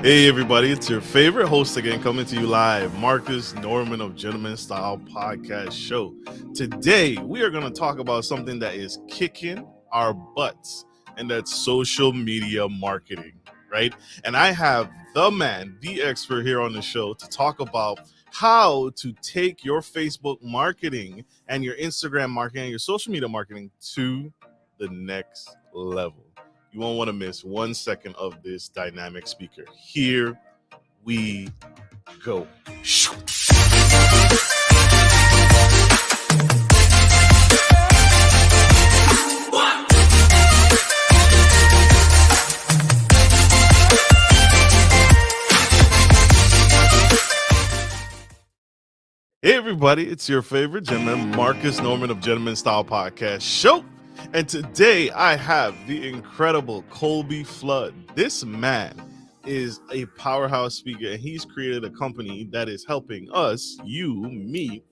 Hey everybody, it's your favorite host again coming to you live, Marcus Norman of Gentleman Style Podcast Show. Today we are going to talk about something that is kicking our butts, and that's social media marketing, right? And I have the man, the expert here on the show to talk about how to take your Facebook marketing and your Instagram marketing and your social media marketing to the next level. You won't want to miss 1 second of this dynamic speaker. Here we go. Hey everybody, it's your favorite gentleman, Marcus Norman of Gentleman Style Podcast Show. And today I have the incredible Colby Flood. This man is a powerhouse speaker, and he's created a company that is helping us, you, me,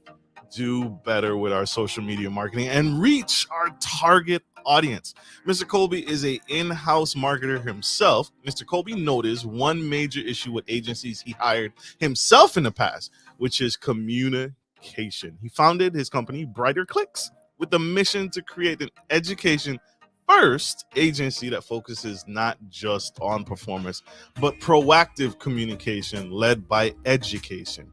do better with our social media marketing and reach our target audience. Mr. Colby is an in-house marketer himself. Mr. Colby noticed one major issue with agencies he hired himself in the past, which is communication. He founded his company, Brighter Clicks, with the mission to create an education first agency that focuses not just on performance, but proactive communication led by education.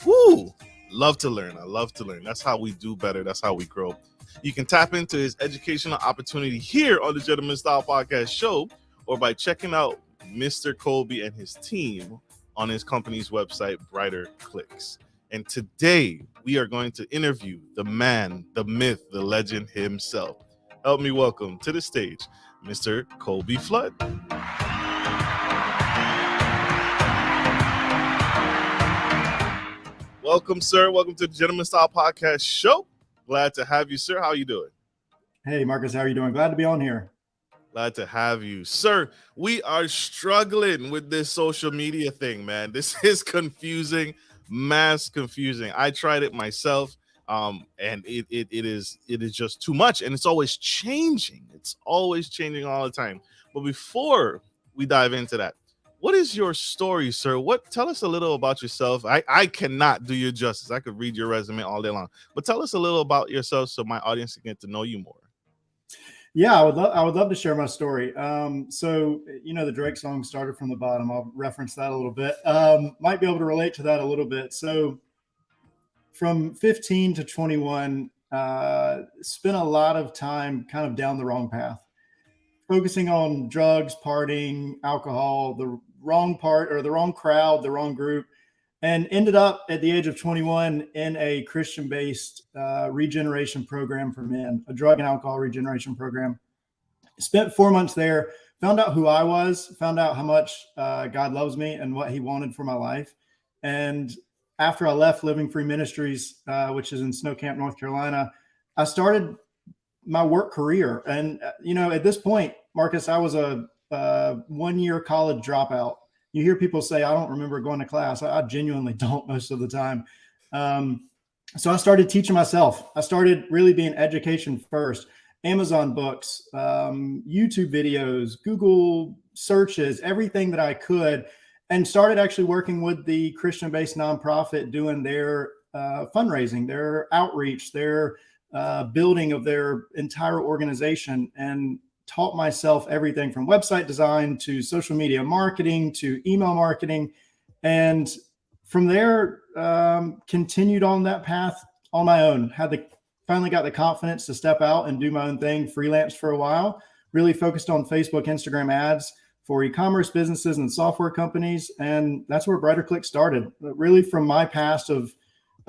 Woo! Love to learn. I love to learn. That's how we do better. That's how we grow. You can tap into his educational opportunity here on the Gentleman Style Podcast Show, or by checking out Mr. Colby and his team on his company's website, Brighter Clicks. And today we are going to interview the man, the myth, the legend himself. Help me welcome to the stage, Mr. Colby Flood. Welcome, sir. Welcome to the Gentleman Style Podcast Show. Glad to have you, sir. How are you doing? Hey, Marcus, how are you doing? Glad to be on here. Glad to have you, sir. We are struggling with this social media thing, man. This is confusing, mass confusing. I tried it myself, and it is just too much, and it's always changing. It's always changing all the time. But before we dive into that, what is your story, sir? Tell us a little about yourself. I cannot do you justice. I could read your resume all day long, but tell us a little about yourself so my audience can get to know you more. Yeah, I would love to share my story. So, the Drake song Started from the Bottom. I'll reference that a little bit. Might be able to relate to that a little bit. So from 15 to 21, spent a lot of time kind of down the wrong path, focusing on drugs, partying, alcohol, the wrong part or the wrong crowd, the wrong group, and ended up at the age of 21 in a Christian-based regeneration program for men, a drug and alcohol regeneration program. Spent 4 months there, found out who I was, found out how much God loves me and what he wanted for my life. And after I left Living Free Ministries, which is in Snow Camp, North Carolina, I started my work career. And, at this point, Marcus, I was a 1-year college dropout. You hear people say, I don't remember going to class. I genuinely don't most of the time. So I started teaching myself. I started really being education first. Amazon books, YouTube videos, Google searches, everything that I could, and started actually working with the Christian-based nonprofit doing their fundraising, their outreach, their building of their entire organization, and taught myself everything from website design to social media marketing to email marketing. And from there, continued on that path on my own. Finally got the confidence to step out and do my own thing, freelance for a while, really focused on Facebook, Instagram ads for e-commerce businesses and software companies. And that's where Brighter Click started, really from my past of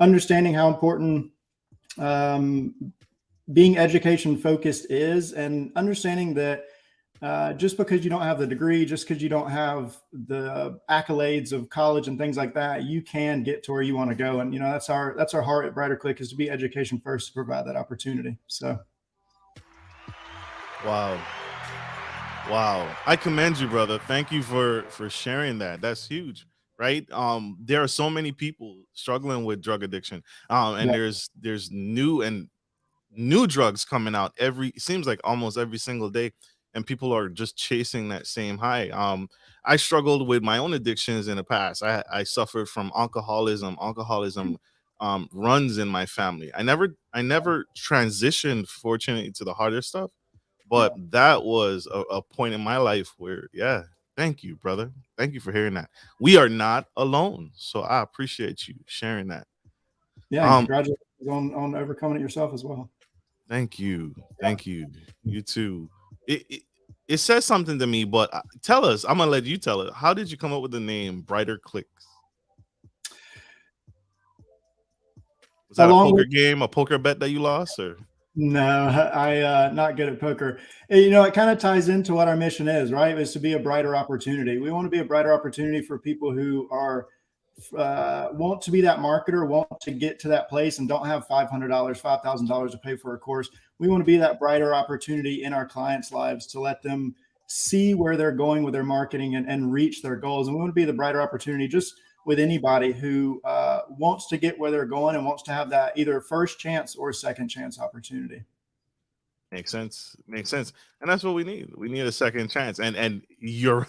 understanding how important being education focused is, and understanding that just because you don't have the degree, just because you don't have the accolades of college and things like that, you can get to where you want to go. And that's our heart at Brighter Click, is to be education first, to provide that opportunity. So, wow, I commend you, brother. Thank you for sharing that. That's huge. Right. There are so many people struggling with drug addiction. And yeah. there's new drugs coming out seems like almost every single day. and people are just chasing that same high. I struggled with my own addictions in the past. I suffered from alcoholism. Alcoholism runs in my family. I never transitioned, fortunately, to the harder stuff, but Yeah. that was a point in my life where, yeah, thank you, brother. Thank you for hearing that. We are not alone. So I appreciate you sharing that. Yeah. And Um, congratulations on overcoming it yourself as well. Thank you. Thank you. You too. It says something to me, but tell us. I'm gonna let you tell it. How did you come up with the name Brighter Clicks? Was that a Along poker with game, a poker bet that you lost, or No, I not good at poker. It kind of ties into what our mission is, right? Is to be a brighter opportunity. We want to be a brighter opportunity for people who are want to be that marketer, want to get to that place, and don't have $500, $5,000 to pay for a course. We want to be that brighter opportunity in our clients' lives to let them see where they're going with their marketing and reach their goals. And we want to be the brighter opportunity just with anybody who wants to get where they're going and wants to have that either first chance or second chance opportunity. makes sense? Makes sense. And that's what we need. We need a second chance. And you're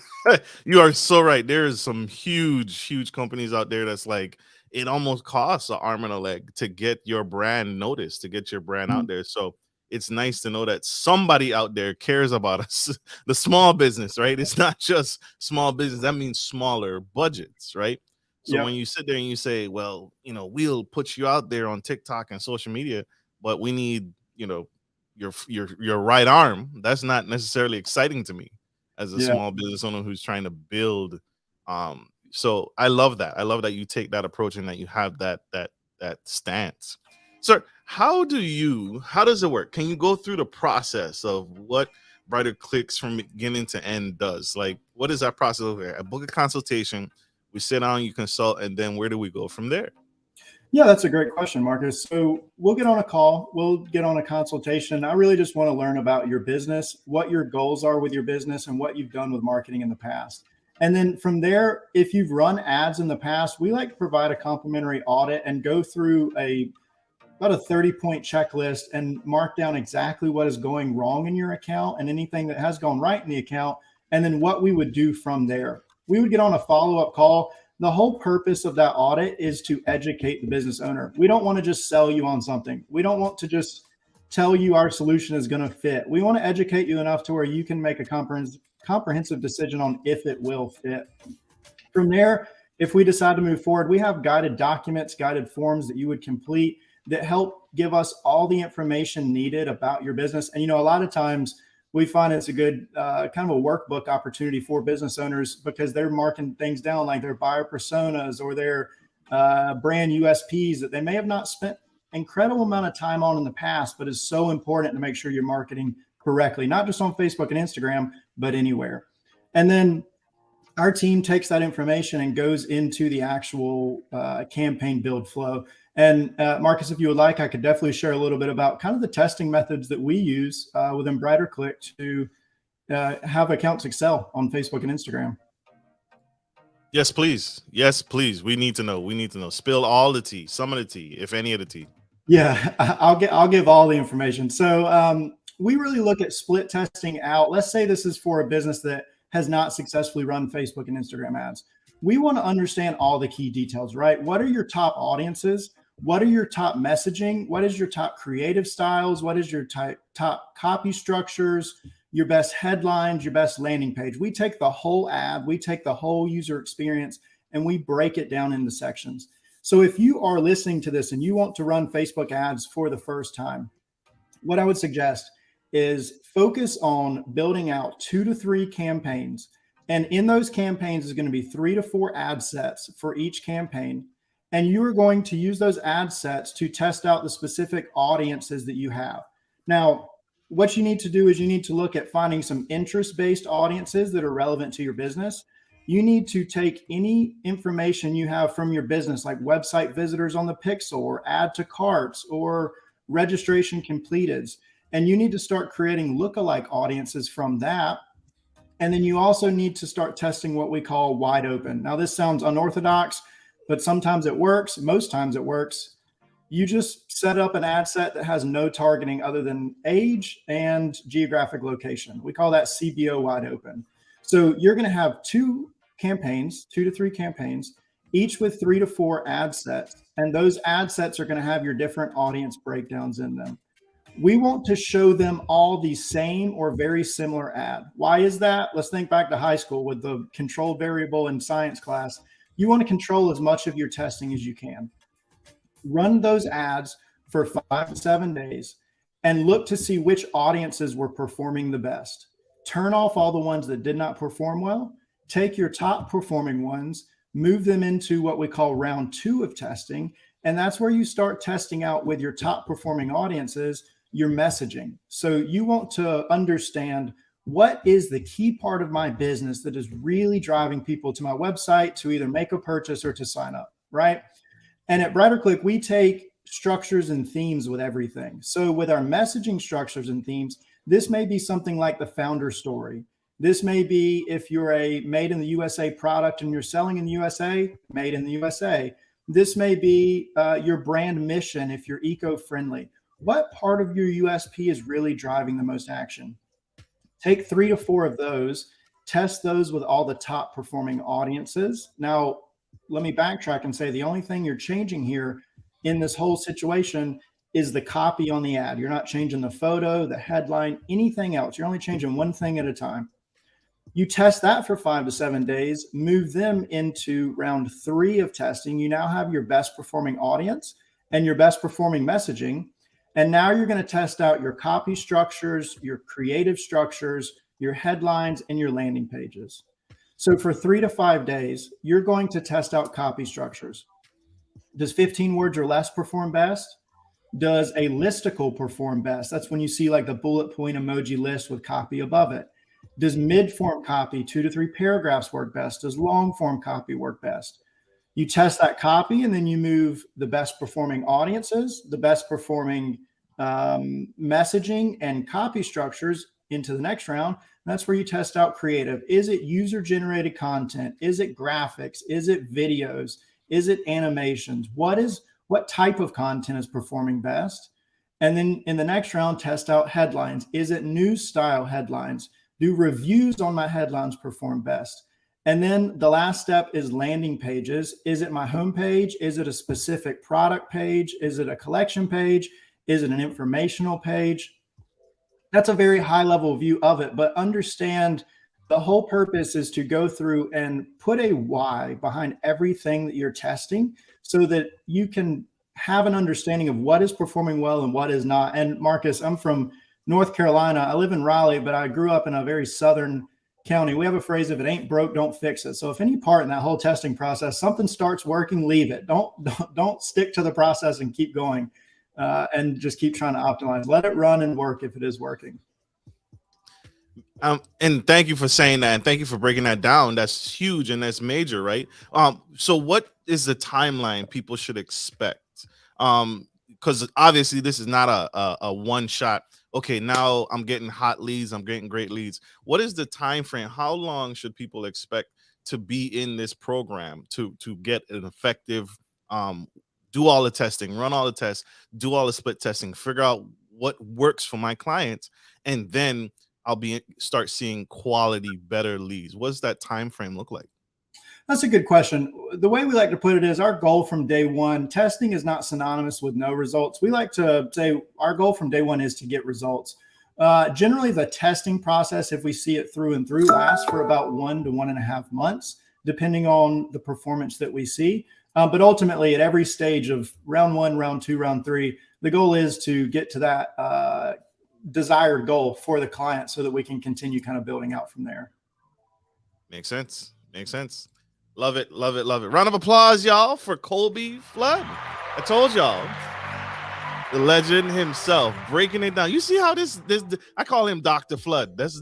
you are so right. There's some huge companies out there that's like it almost costs an arm and a leg to get your brand noticed, to get your brand out Mhm. there. So it's nice to know that somebody out there cares about us, the small business, right? It's not just small business. That means smaller budgets, right? So when Yep. you sit there and you say, well, we'll put you out there on TikTok and social media, but we need, your right arm. That's not necessarily exciting to me as a Yeah. small business owner who's trying to build. So I love that. I love that you take that approach and that you have that stance. Sir, how does it work? Can you go through the process of what Brighter Clicks from beginning to end does? Like, what is that process over? I book a consultation, we sit down, you consult, and then where do we go from there? Yeah, that's a great question, Marcus. So we'll get on a call, we'll get on a consultation. I really just want to learn about your business, what your goals are with your business, and what you've done with marketing in the past. And then from there, if you've run ads in the past, we like to provide a complimentary audit and go through about a 30-point checklist and mark down exactly what is going wrong in your account and anything that has gone right in the account, and then what we would do from there. We would get on a follow-up call. The whole purpose of that audit is to educate the business owner. We don't want to just sell you on something. We don't want to just tell you our solution is going to fit. We want to educate you enough to where you can make a comprehensive decision on if it will fit. From there, if we decide to move forward, we have guided documents, guided forms that you would complete that help give us all the information needed about your business. And, a lot of times we find it's a good kind of a workbook opportunity for business owners because they're marking things down like their buyer personas or their brand USPs that they may have not spent incredible amount of time on in the past, but is so important to make sure you're marketing correctly, not just on Facebook and Instagram, but anywhere. And then our team takes that information and goes into the actual campaign build flow. And Marcus, if you would like, I could definitely share a little bit about kind of the testing methods that we use within Brighter Click to have accounts excel on Facebook and Instagram. Yes, please. Yes, please. We need to know. We need to know. Spill all the tea, some of the tea, if any of the tea. Yeah, I'll give all the information. So we really look at split testing out. Let's say this is for a business that has not successfully run Facebook and Instagram ads. We want to understand all the key details, right? What are your top audiences? What are your top messaging? What is your top creative styles? What is your top copy structures? Your best headlines, your best landing page. We take the whole ad, we take the whole user experience, and we break it down into sections. So if you are listening to this and you want to run Facebook ads for the first time, what I would suggest is focus on building out 2 to 3 campaigns. And in those campaigns is going to be 3 to 4 ad sets for each campaign. And you are going to use those ad sets to test out the specific audiences that you have. Now, what you need to do is you need to look at finding some interest-based audiences that are relevant to your business. You need to take any information you have from your business, like website visitors on the pixel or add to carts or registration completeds, and you need to start creating lookalike audiences from that. And then you also need to start testing what we call wide open. Now, this sounds unorthodox, but sometimes it works. Most times it works. You just set up an ad set that has no targeting other than age and geographic location. We call that CBO wide open. So you're going to have 2 to 3 campaigns, each with 3 to 4 ad sets. And those ad sets are going to have your different audience breakdowns in them. We want to show them all the same or very similar ad. Why is that? Let's think back to high school with the control variable in science class. You want to control as much of your testing as you can. Run those ads for 5 to 7 days and look to see which audiences were performing the best. Turn off all the ones that did not perform well. Take your top performing ones, move them into what we call round 2 of testing. And that's where you start testing out with your top performing audiences, your messaging. So you want to understand what is the key part of my business that is really driving people to my website to either make a purchase or to sign up, right? And at BrighterClick, we take structures and themes with everything. So with our messaging structures and themes, this may be something like the founder story. This may be if you're a made in the USA product and you're selling in the USA, made in the USA. This may be your brand mission if you're eco-friendly. What part of your USP is really driving the most action? Take 3 to 4 of those, test those with all the top performing audiences. Now, let me backtrack and say the only thing you're changing here in this whole situation is the copy on the ad. You're not changing the photo, the headline, anything else. You're only changing one thing at a time. You test that for 5 to 7 days, move them into round 3 of testing. You now have your best performing audience and your best performing messaging. And now you're going to test out your copy structures, your creative structures, your headlines, and your landing pages. So for 3 to 5 days, you're going to test out copy structures. Does 15 words or less perform best? Does a listicle perform best? That's when you see like the bullet point emoji list with copy above it. Does mid-form copy, 2 to 3 paragraphs, work best? Does long-form copy work best? You test that copy, and then you move the best performing audiences, the best performing messaging and copy structures into the next round. And that's where you test out creative. Is it user-generated content? Is it graphics? Is it videos? Is it animations? What type of content is performing best? And then in the next round, test out headlines. Is it news style headlines? Do reviews on my headlines perform best? And then the last step is landing pages. Is it my homepage? Is it a specific product page? Is it a collection page? Is it an informational page? That's a very high level view of it, but understand the whole purpose is to go through and put a why behind everything that you're testing so that you can have an understanding of what is performing well and what is not. And Marcus, I'm from North Carolina. I live in Raleigh, but I grew up in a very southern county. We have a phrase, if it ain't broke, don't fix it. So if any part in that whole testing process, something starts working, leave it. Don't stick to the process and keep going and just keep trying to optimize. Let it run and work if it is working. And thank you for saying that, and thank you for breaking that down. That's huge and that's major, right? So what is the timeline people should expect? Because obviously this is not a one shot. Okay, now I'm getting hot leads, I'm getting great leads. What is the time frame? How long should people expect to be in this program to get an effective do all the testing, run all the tests, do all the split testing, figure out what works for my clients, and then I'll start seeing quality, better leads? What does that time frame look like? That's a good question. The way we like to put it is our goal from day one, testing is not synonymous with no results. We like to say our goal from day one is to get results. Generally, the testing process, if we see it through and through, lasts for about 1 to 1.5 months, depending on the performance that we see. But ultimately, at every stage of round 1, round 2, round 3, the goal is to get to that desired goal for the client so that we can continue kind of building out from there. Makes sense. Makes sense. Love it. Love it. Love it. Round of applause, y'all, for Colby Flood. I told y'all, the legend himself, breaking it down. You see how this I call him Dr. Flood. This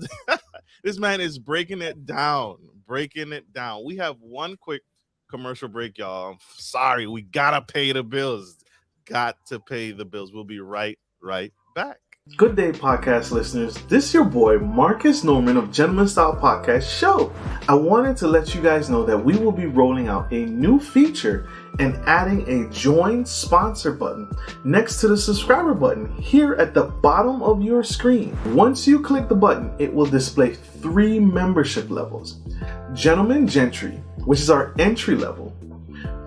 man is breaking it down. Breaking it down. We have one quick commercial break, y'all. I'm sorry, we gotta pay the bills. Got to pay the bills. We'll be right back. Good day, podcast listeners. This is your boy, Marcus Norman of Gentleman Style Podcast Show. I wanted to let you guys know that we will be rolling out a new feature and adding a join sponsor button next to the subscriber button here at the bottom of your screen. Once you click the button, it will display 3 membership levels. Gentleman Gentry, which is our entry level,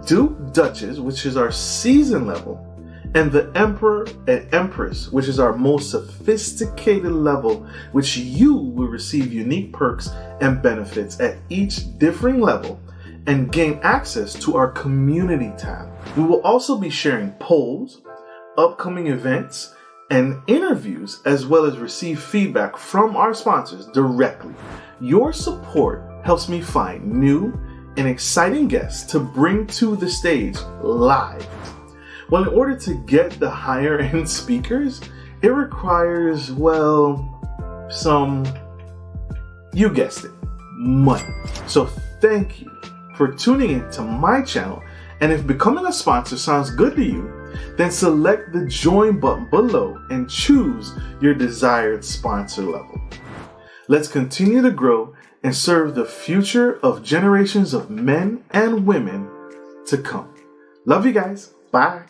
Duke Duchess, which is our season level, and the Emperor and Empress, which is our most sophisticated level, which you will receive unique perks and benefits at each differing level and gain access to our community tab. We will also be sharing polls, upcoming events, and interviews, as well as receive feedback from our sponsors directly. Your support helps me find new and exciting guests to bring to the stage live. Well, in order to get the higher end speakers, it requires, you guessed it, money. So thank you for tuning in to my channel. And if becoming a sponsor sounds good to you, then select the join button below and choose your desired sponsor level. Let's continue to grow and serve the future of generations of men and women to come. Love you guys. Bye.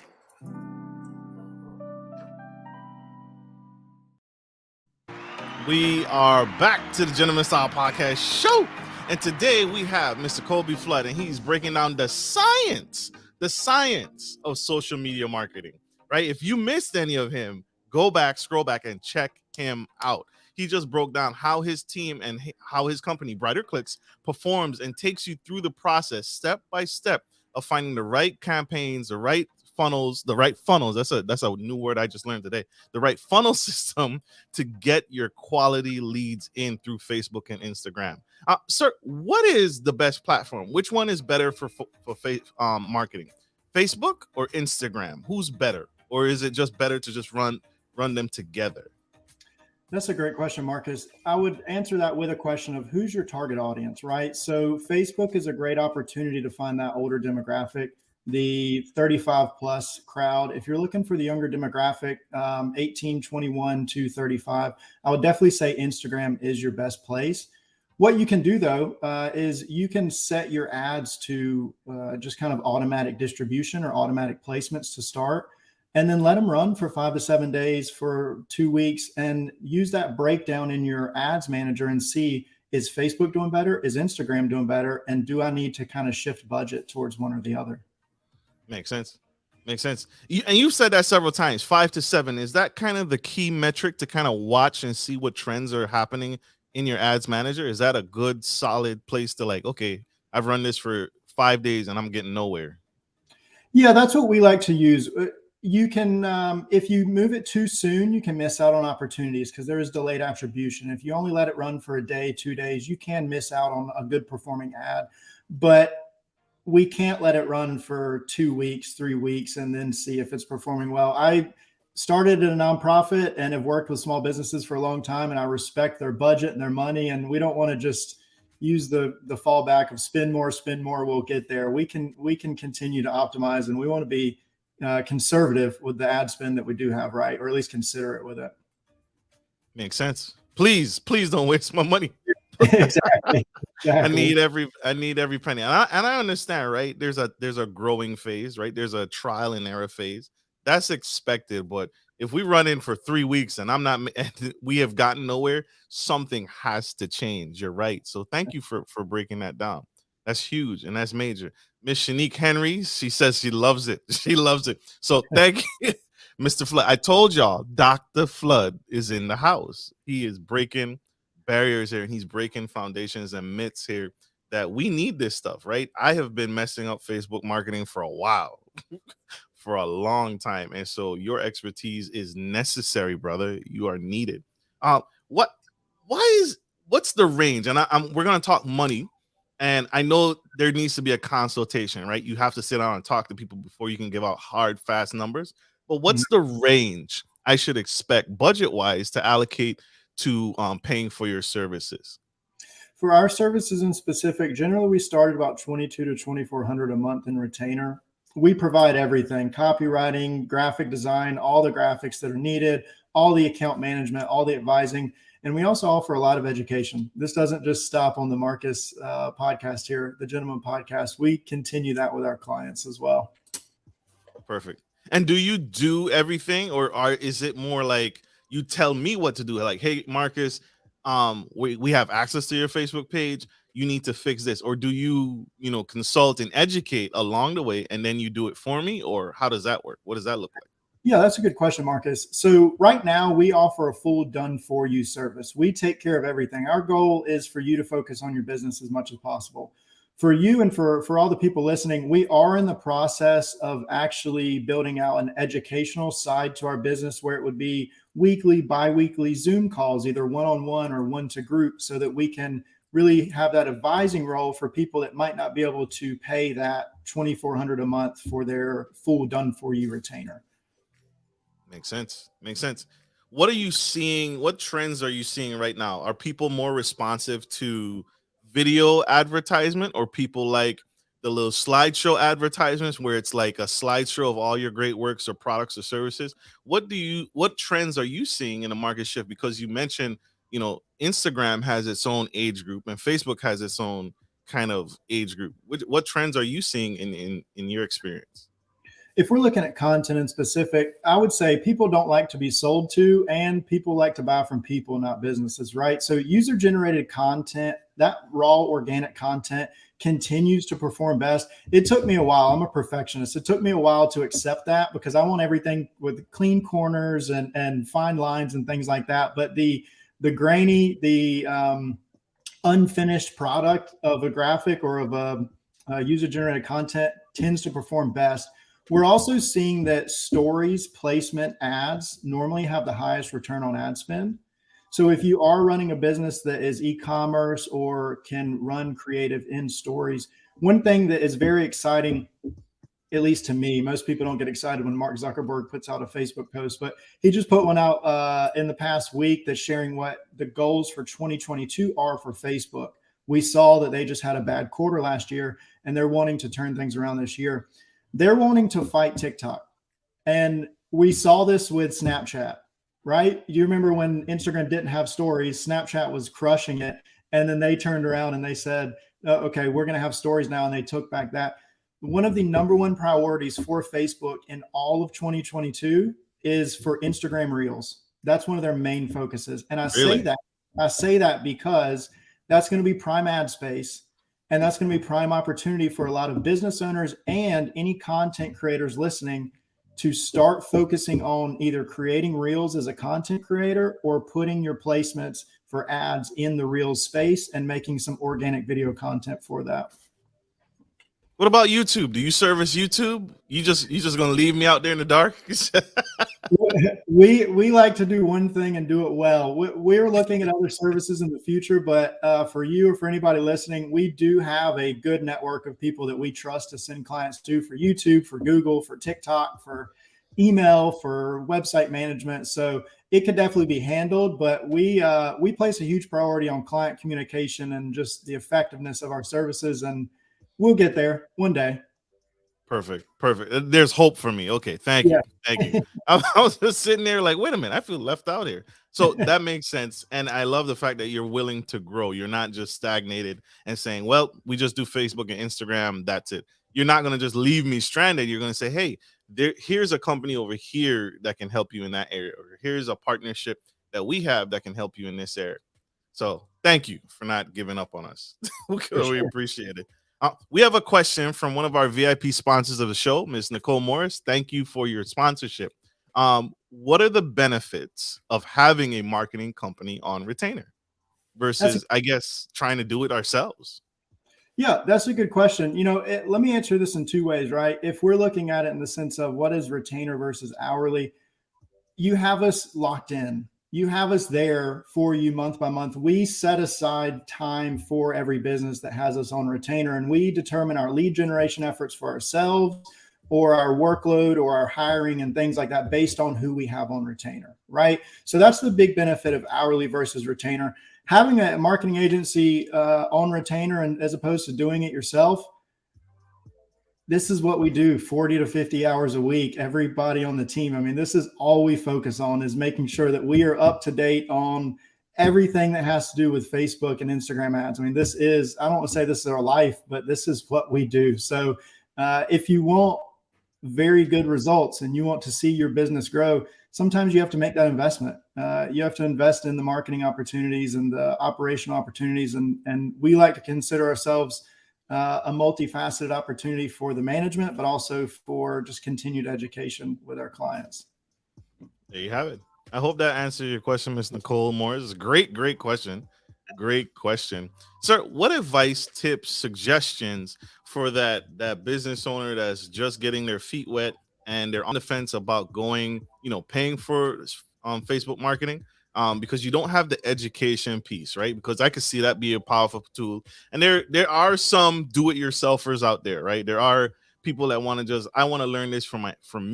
We are back to the Gentleman Style Podcast Show. And today we have Mr. Colby Flood, and he's breaking down the science of social media marketing, right? If you missed any of him, go back, scroll back, and check him out. He just broke down how his team and how his company, Brighter Clicks, performs and takes you through the process step by step of finding the right campaigns, the right funnels. That's a new word I just learned today. The right funnel system to get your quality leads in through Facebook and Instagram. Sir, what is the best platform? Which one is better for marketing? Facebook or Instagram? Who's better? Or is it just better to just run them together? That's a great question, Marcus. I would answer that with a question of who's your target audience, right? So Facebook is a great opportunity to find that older demographic, the 35 plus crowd. If you're looking for the younger demographic, 18, 21 to 35, I would definitely say Instagram is your best place. What you can do though, is you can set your ads to just kind of automatic distribution or automatic placements to start, and then let them run for 5 to 7 days for 2 weeks and use that breakdown in your ads manager and see, is Facebook doing better? Is Instagram doing better? And do I need to kind of shift budget towards one or the other? Makes sense. And you've said that several times, 5 to 7. Is that kind of the key metric to kind of watch and see what trends are happening in your ads manager? Is that a good, solid place to okay, I've run this for 5 days and I'm getting nowhere? Yeah, that's what we like to use. You can, if you move it too soon, you can miss out on opportunities because there is delayed attribution. If you only let it run for a day, 2 days, you can miss out on a good performing ad. But we can't let it run for 2 weeks, 3 weeks, and then see if it's performing well. I started in a nonprofit and have worked with small businesses for a long time, and I respect their budget and their money. And we don't want to just use the fallback of spend more, we'll get there. We can continue to optimize, and we want to be conservative with the ad spend that we do have, right? Or at least consider it with it. Makes sense. Please don't waste my money. Exactly. I need every penny. And I understand, right? There's a growing phase, right? There's a trial and error phase. That's expected, but if we run in for 3 weeks and we have gotten nowhere, something has to change. You're right. So thank you for breaking that down. That's huge and that's major. Miss Shanique Henry, she says she loves it. She loves it. So thank you, Mr. Flood. I told y'all, Dr. Flood is in the house. He is breaking barriers here, and he's breaking foundations and myths here that we need this stuff, right? I have been messing up Facebook marketing for a while, for a long time. And so your expertise is necessary, brother. You are needed. What's the range? And we're going to talk money. And I know there needs to be a consultation, right? You have to sit down and talk to people before you can give out hard, fast numbers. But what's the range I should expect budget-wise to allocate to paying for your services? For our services in specific, generally we start at about $2,200 to $2,400 a month in retainer. We provide everything: copywriting, graphic design, all the graphics that are needed, all the account management, all the advising. And we also offer a lot of education. This doesn't just stop on the Marcus podcast here, the Gentleman Podcast. We continue that with our clients as well. Perfect. And do you do everything, or is it more like you tell me what to do? Like, hey, Marcus, we have access to your Facebook page. You need to fix this, or do you consult and educate along the way, and then you do it for me, or how does that work? What does that look like? Yeah, that's a good question, Marcus. So right now we offer a full done for you service. We take care of everything. Our goal is for you to focus on your business as much as possible. For you and for all the people listening, we are in the process of actually building out an educational side to our business where it would be weekly, bi-weekly Zoom calls, either one-on-one or one-to-group, so that we can really have that advising role for people that might not be able to pay that $2,400 a month for their full done for you retainer. Makes sense. Makes sense. What are you seeing? What trends are you seeing right now? Are people more responsive to video advertisement, or people like the little slideshow advertisements where it's like a slideshow of all your great works or products or services? What trends are you seeing in the market shift? Because you mentioned, Instagram has its own age group and Facebook has its own kind of age group. What trends are you seeing in your experience? If we're looking at content in specific, I would say people don't like to be sold to, and people like to buy from people, not businesses, right? So user generated content, that raw organic content, continues to perform best. It took me a while. I'm a perfectionist. It took me a while to accept that because I want everything with clean corners and fine lines and things like that. But the grainy, the unfinished product of a graphic or of a user generated content tends to perform best. We're also seeing that stories, placement, ads normally have the highest return on ad spend. So if you are running a business that is e-commerce or can run creative in stories, one thing that is very exciting, at least to me, most people don't get excited when Mark Zuckerberg puts out a Facebook post, but he just put one out in the past week that's sharing what the goals for 2022 are for Facebook. We saw that they just had a bad quarter last year, and they're wanting to turn things around this year. They're wanting to fight TikTok. And we saw this with Snapchat, right? You remember when Instagram didn't have stories, Snapchat was crushing it. And then they turned around and they said, okay, we're going to have stories now. And they took back that. One of the number one priorities for Facebook in all of 2022 is for Instagram Reels. That's one of their main focuses. And I say that because that's going to be prime ad space. And that's going to be prime opportunity for a lot of business owners and any content creators listening to start focusing on either creating Reels as a content creator or putting your placements for ads in the Reels space and making some organic video content for that. What about YouTube? Do you service YouTube? You just going to leave me out there in the dark? We like to do one thing and do it well. We're looking at other services in the future, but for you or for anybody listening, we do have a good network of people that we trust to send clients to for YouTube, for Google, for TikTok, for email, for website management. So it could definitely be handled, but we place a huge priority on client communication and just the effectiveness of our services, and we'll get there one day. Perfect. There's hope for me. Okay, thank you. I was just sitting there like, wait a minute, I feel left out here. So that makes sense. And I love the fact that you're willing to grow. You're not just stagnated and saying, well, we just do Facebook and Instagram, that's it. You're not going to just leave me stranded. You're going to say, hey, here's a company over here that can help you in that area. Or here's a partnership that we have that can help you in this area. So thank you for not giving up on us. We appreciate it. We have a question from one of our VIP sponsors of the show, Ms. Nicole Morris. Thank you for your sponsorship. What are the benefits of having a marketing company on retainer versus, I guess, trying to do it ourselves? Yeah, that's a good question. Let me answer this in two ways, right? If we're looking at it in the sense of what is retainer versus hourly, you have us locked in. You have us there for you month by month. We set aside time for every business that has us on retainer, and we determine our lead generation efforts for ourselves or our workload or our hiring and things like that based on who we have on retainer, right? So that's the big benefit of hourly versus retainer. Having a marketing agency on retainer and as opposed to doing it yourself, this is what we do 40 to 50 hours a week, everybody on the team. I mean, this is all we focus on, is making sure that we are up to date on everything that has to do with Facebook and Instagram ads. I mean, this is, I don't want to say this is our life, but this is what we do. So if you want very good results and you want to see your business grow, sometimes you have to make that investment. You have to invest in the marketing opportunities and the operational opportunities. And we like to consider ourselves a multifaceted opportunity for the management, but also for just continued education with our clients. There you have it. I hope that answered your question, Ms. Nicole Moore. It's a great question. Great question. Sir, what advice, tips, suggestions for that business owner that's just getting their feet wet and they're on the fence about going, paying for Facebook marketing? Because you don't have the education piece, right? Because I could see that be a powerful tool. And there are some do-it-yourselfers out there, right? There are people that want to I want to learn this from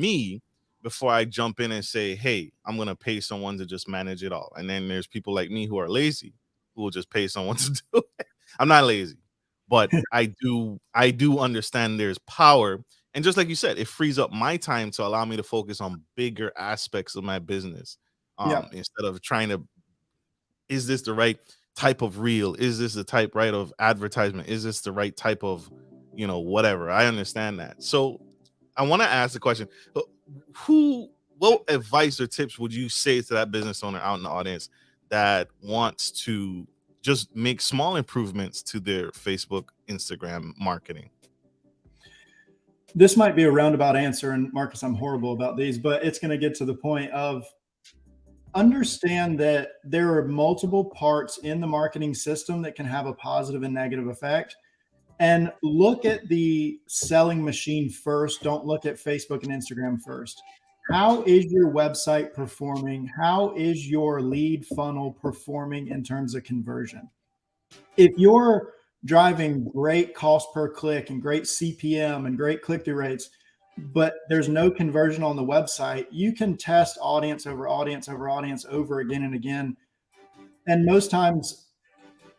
me before I jump in and say, hey, I'm going to pay someone to just manage it all. And then there's people like me who are lazy, who will just pay someone to do it. I'm not lazy, but I do understand there's power. And just like you said, it frees up my time to allow me to focus on bigger aspects of my business. Instead of trying to, is this the right type of reel? Is this the type right of advertisement? Is this the right type of, whatever? I understand that. So I want to ask the question, what advice or tips would you say to that business owner out in the audience that wants to just make small improvements to their Facebook, Instagram marketing? This might be a roundabout answer, and Marcus, I'm horrible about these, but it's going to get to the point of understand that there are multiple parts in the marketing system that can have a positive and negative effect. And look at the selling machine first. Don't look at Facebook and Instagram first. How is your website performing? How is your lead funnel performing in terms of conversion? If you're driving great cost per click and great CPM and great click-through rates, but there's no conversion on the website, you can test audience over audience over audience over again and again. And most times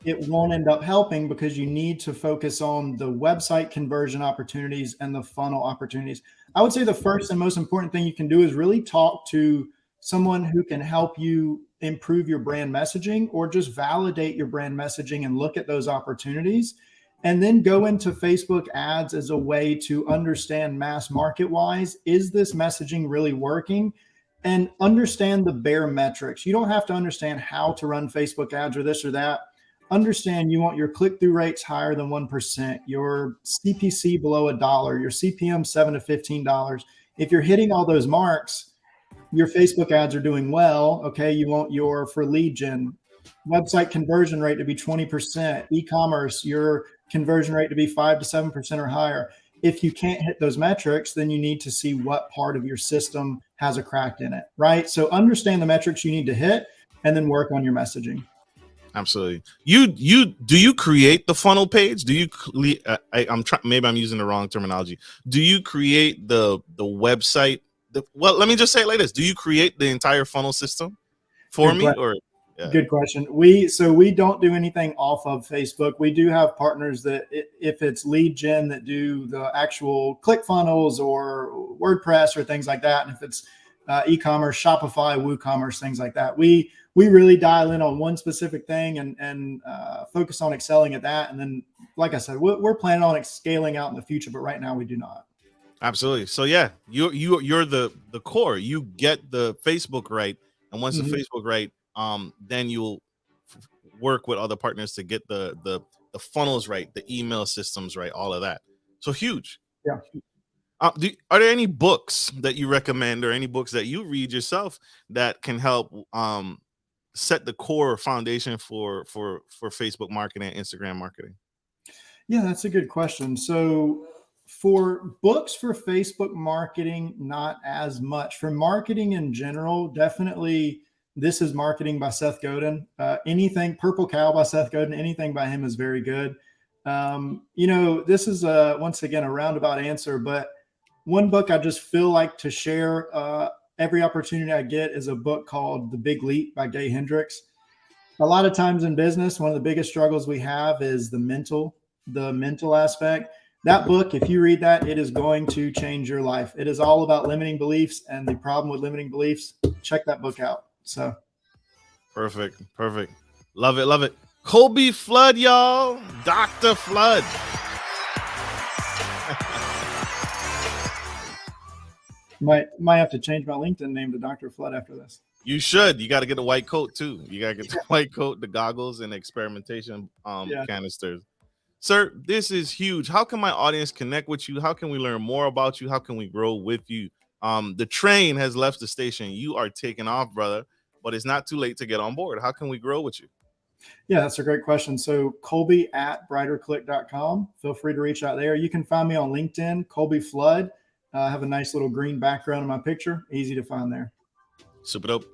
it won't end up helping, because you need to focus on the website conversion opportunities and the funnel opportunities. I would say the first and most important thing you can do is really talk to someone who can help you improve your brand messaging, or just validate your brand messaging and look at those opportunities. And then go into Facebook ads as a way to understand mass market wise, is this messaging really working? And understand the bare metrics. You don't have to understand how to run Facebook ads or this or that. Understand you want your click-through rates higher than 1%, your CPC below $1, your CPM $7 to $15. If you're hitting all those marks, your Facebook ads are doing well. Okay, you want your, for lead gen, website conversion rate to be 20%, e-commerce, your conversion rate to be 5 to 7% or higher. If you can't hit those metrics, then you need to see what part of your system has a crack in it, right? So understand the metrics you need to hit, and then work on your messaging. Absolutely. Do you create the funnel page? Do you maybe I'm using the wrong terminology. Do you create the website? Well, let me just say it like this. Do you create the entire funnel system for me? Or Good question. We don't do anything off of Facebook. We do have partners that, if it's lead gen, that do the actual click funnels or WordPress or things like that. And if it's e-commerce, Shopify, WooCommerce, things like that, we really dial in on one specific thing and focus on excelling at that. And then, like I said, we're planning on scaling out in the future, but right now we do not. Absolutely. So yeah, you're the core. You get the Facebook right, and once the Facebook right, then you'll work with other partners to get the funnels right, the email systems right, all of that. So huge. Yeah. Are there any books that you recommend, or any books that you read yourself that can help set the core foundation for Facebook marketing and Instagram marketing? Yeah, that's a good question. So for books for Facebook marketing, not as much. For marketing in general, definitely This Is Marketing by Seth Godin. Anything Purple Cow by Seth Godin, anything by him is very good. This is once again a roundabout answer, but one book I just feel like to share every opportunity I get is a book called The Big Leap by Gay Hendricks. A lot of times in business, one of the biggest struggles we have is the mental aspect. That book, if you read that, it is going to change your life. It is all about limiting beliefs and the problem with limiting beliefs. Check that book out. So Perfect. Love it. Colby Flood, y'all. Dr. Flood. might have to change my LinkedIn name to Dr. Flood after this. You should. You got to get a white coat too. You got to get the white coat, the goggles, and the experimentation canisters. Sir, this is huge. How can my audience connect with you? How can we learn more about you? How can we grow with you? The train has left the station. You are taking off, brother, but it's not too late to get on board. How can we grow with you? Yeah, that's a great question. So Colby at brighterclick.com. Feel free to reach out there. You can find me on LinkedIn, Colby Flood. I have a nice little green background in my picture. Easy to find there. Super dope.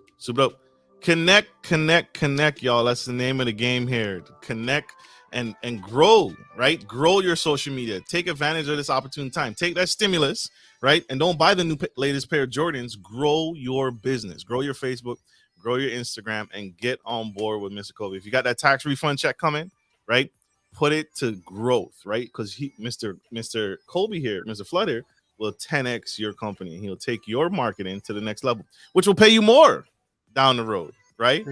Connect, y'all. That's the name of the game here. Connect and grow, right? Grow your social media. Take advantage of this opportune time. Take that stimulus, right? And don't buy the latest pair of Jordans. Grow your business. Grow your Facebook. Grow your Instagram and get on board with Mr. Colby. If you got that tax refund check coming, right? Put it to growth, right? Because Mr. Colby here, Mr. Flood here, will 10x your company. He'll take your marketing to the next level, which will pay you more down the road, right?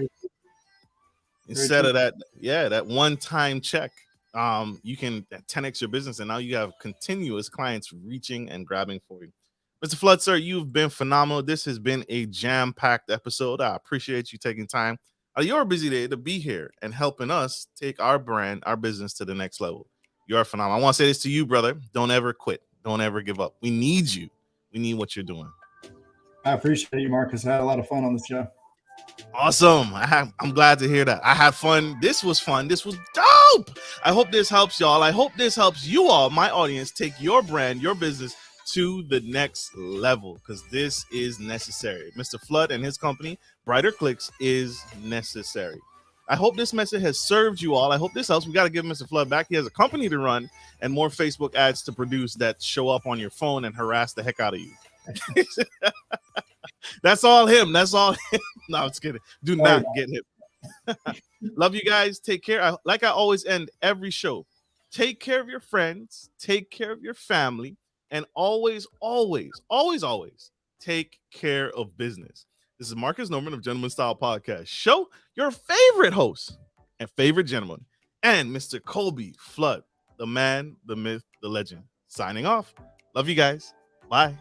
Instead of that one-time check, you can 10x your business, and now you have continuous clients reaching and grabbing for you. Mr. Flood, sir, you've been phenomenal. This has been a jam-packed episode. I appreciate you taking time out of your busy day to be here and helping us take our brand, our business to the next level. You are phenomenal. I want to say this to you, brother. Don't ever quit. Don't ever give up. We need you. We need what you're doing. I appreciate you, Marcus. I had a lot of fun on this show. Awesome. I'm glad to hear that. I had fun. This was fun. This was dope. I hope this helps y'all. I hope this helps you all, my audience, take your brand, your business to the next level, because this is necessary. Mr. Flood and his company, Brighter Clicks, is necessary. I hope this message has served you all. I hope this helps. We got to give Mr. Flood back. He has a company to run and more Facebook ads to produce that show up on your phone and harass the heck out of you. That's all him. No, I'm just kidding. Do not get him. Love you guys. Take care. Like I always end every show. Take care of your friends. Take care of your family. And always take care of business. This is Marcus Norman of Gentleman Style Podcast Show, your favorite host and favorite gentleman, and Mr. Colby Flood, the man, the myth, the legend. Signing off. Love you guys. Bye.